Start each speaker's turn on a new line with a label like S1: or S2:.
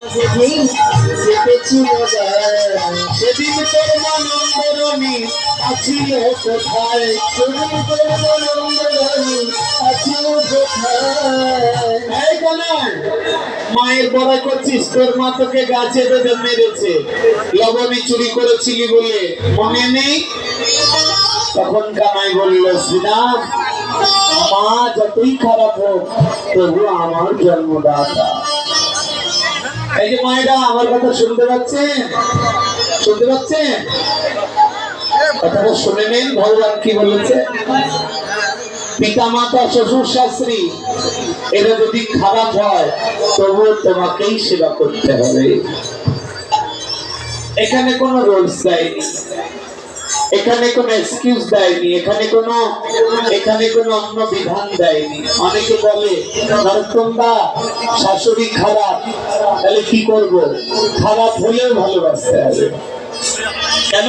S1: সেদিন সেদিন তোর মানন্দরণী আছিল কোথায়, সেদিন তোর মানন্দরণী আছিল কোথায়। মায়ের বড় করছিস, তোর মা তোকে গাছে বেঁধে মেরেছে, লবণী চুরি করেছিলি বলে মনে নেই? তখন কানাই বলল, শ্রীরাম, মা যতই খারাপ হোক তবু আমার জন্মদাতা। এই যে মায়েরা আমার কথা শুনতে পাচ্ছেন, শুনতে পাচ্ছেন? কথাটা শুনে নেন, ভগবান কি বলেছে। পিতা মাতা শ্বশুর শাশুড়ি এরা যদি খারাপ হয় তবুও তোমাকেই সেবা করতে হবে। এখানে কোনো রুলস দেয়নি, এখানে কোনো এক্সকিউজ দেয়নি, এখানে কোনো অন্য বিধান দেয়নি। অনেকে বলে নরোত্তমদা শাশুড়ি খারাপ, তাহলে কি করব? খারাপ হলেও ভালোবাসতে হবে। কেন?